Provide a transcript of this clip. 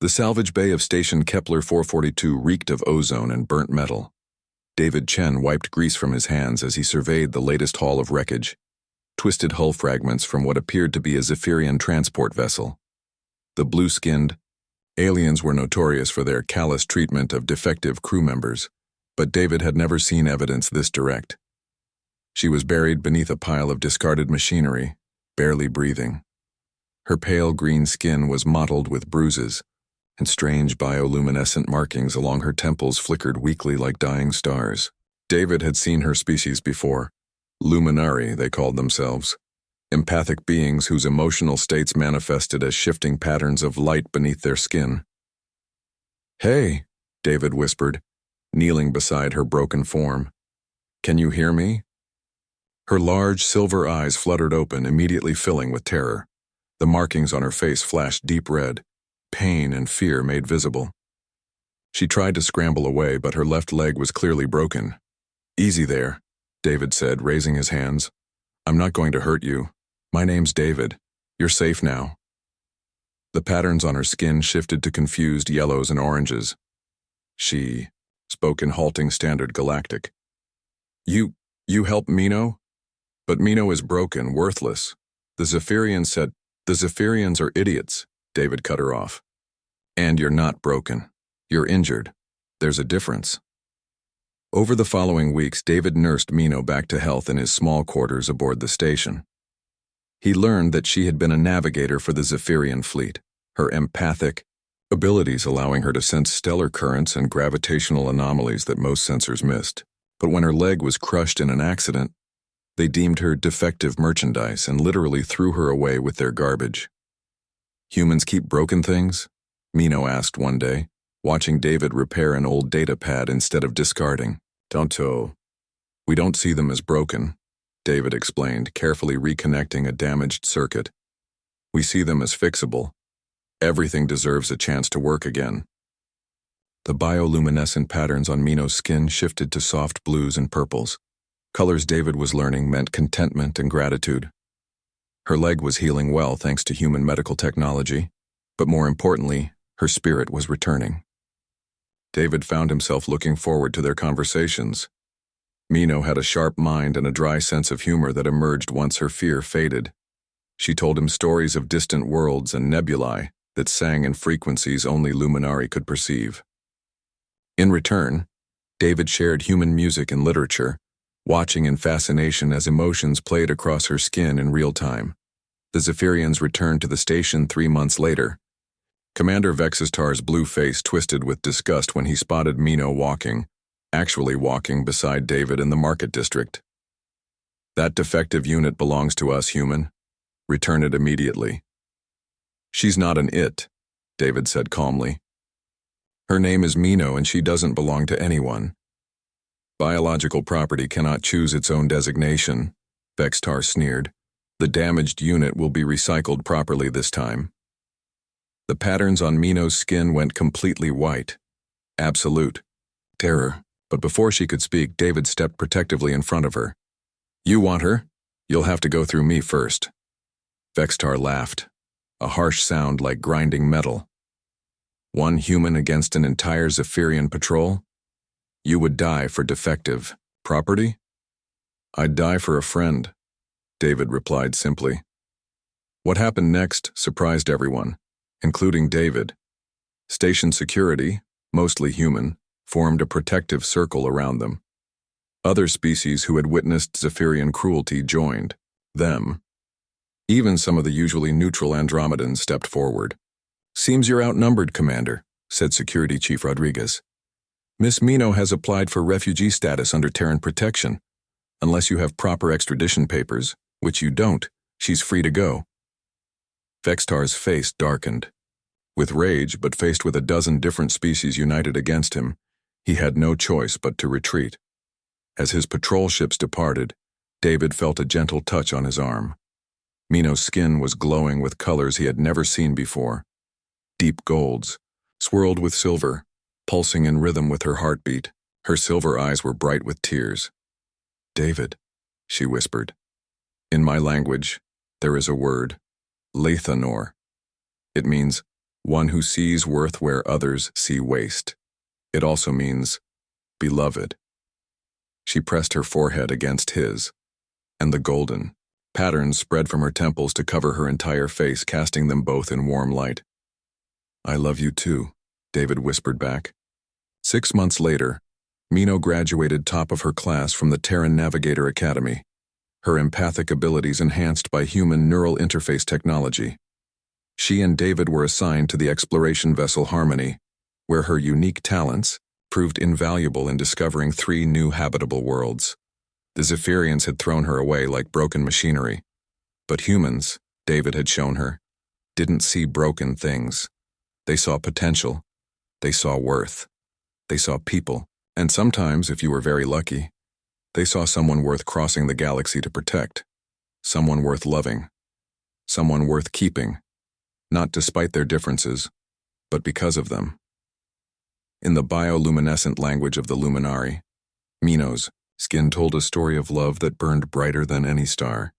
The salvage bay of Station Kepler 442 reeked of ozone and burnt metal. David Chen wiped grease from his hands as he surveyed the latest haul of wreckage, twisted hull fragments from what appeared to be a Zephirian transport vessel. The blue-skinned aliens were notorious for their callous treatment of defective crew members, but David had never seen evidence this direct. She was buried beneath a pile of discarded machinery, barely breathing. Her pale green skin was mottled with bruises, and strange bioluminescent markings along her temples flickered weakly like dying stars. David had seen her species before. Luminari, they called themselves. Empathic beings whose emotional states manifested as shifting patterns of light beneath their skin. "Hey," David whispered, kneeling beside her broken form. "Can you hear me?" Her large silver eyes fluttered open, immediately filling with terror. The markings on her face flashed deep red, pain and fear made visible. She tried to scramble away, but her left leg was clearly broken. "Easy there," David said, raising his hands. "I'm not going to hurt you. My name's David. You're safe now." The patterns on her skin shifted to confused yellows and oranges. She spoke in halting standard galactic. You help Mino? But Mino is broken, worthless. The Zephirians are idiots," David cut her off. "And you're not broken. You're injured. There's a difference." Over the following weeks, David nursed Mino back to health in his small quarters aboard the station. He learned that she had been a navigator for the Zephirian fleet, her empathic abilities allowing her to sense stellar currents and gravitational anomalies that most sensors missed. But when her leg was crushed in an accident, they deemed her defective merchandise and literally threw her away with their garbage. "Humans keep broken things?" Mino asked one day, watching David repair an old data pad instead of discarding. We don't see them as broken," David explained, carefully reconnecting a damaged circuit. "We see them as fixable. Everything deserves a chance to work again." The bioluminescent patterns on Mino's skin shifted to soft blues and purples. Colors David was learning meant contentment and gratitude. Her leg was healing well thanks to human medical technology, but more importantly, her spirit was returning. David found himself looking forward to their conversations. Mino had a sharp mind and a dry sense of humor that emerged once her fear faded. She told him stories of distant worlds and nebulae that sang in frequencies only Luminari could perceive. In return, David shared human music and literature, watching in fascination as emotions played across her skin in real time. The Zephirians returned to the station 3 months later. Commander Vexistar's blue face twisted with disgust when he spotted Mino actually walking beside David in the market district. "That defective unit belongs to us, human. Return it immediately." "She's not an it," David said calmly. "Her name is Mino and she doesn't belong to anyone. Biological property cannot choose its own designation," Vextar sneered. "The damaged unit will be recycled properly this time." The patterns on Mino's skin went completely white. Absolute terror. But before she could speak, David stepped protectively in front of her. "You want her? You'll have to go through me first." Vextar laughed, a harsh sound like grinding metal. "One human against an entire Zephirian patrol? You would die for defective property?" "I'd die for a friend," David replied simply. What happened next surprised everyone, including David. Station security, mostly human, formed a protective circle around them. Other species who had witnessed Zephirian cruelty joined them. Even some of the usually neutral Andromedans stepped forward. "Seems you're outnumbered, Commander," said Security Chief Rodriguez. "Miss Mino has applied for refugee status under Terran protection. Unless you have proper extradition papers, which you don't, she's free to go." Vextar's face darkened. With rage, but faced with a dozen different species united against him, he had no choice but to retreat. As his patrol ships departed, David felt a gentle touch on his arm. Mino's skin was glowing with colors he had never seen before. Deep golds, swirled with silver, pulsing in rhythm with her heartbeat. Her silver eyes were bright with tears. "David," she whispered. "In my language, there is a word, Lathanor. It means one who sees worth where others see waste. It also means beloved. She pressed her forehead against his, and the golden patterns spread from her temples to cover her entire face, casting them both in warm light. I love you too, David whispered back. 6 months later, Mino graduated top of her class from the Terran Navigator Academy, her empathic abilities enhanced by human neural interface technology. She and David were assigned to the exploration vessel Harmony, where her unique talents proved invaluable in discovering 3 new habitable worlds. The Zephirians had thrown her away like broken machinery, but humans, David had shown her, didn't see broken things. They saw potential, they saw worth, they saw people, and sometimes, if you were very lucky, they saw someone worth crossing the galaxy to protect, someone worth loving, someone worth keeping, not despite their differences, but because of them. In the bioluminescent language of the Luminari, Mino's skin told a story of love that burned brighter than any star.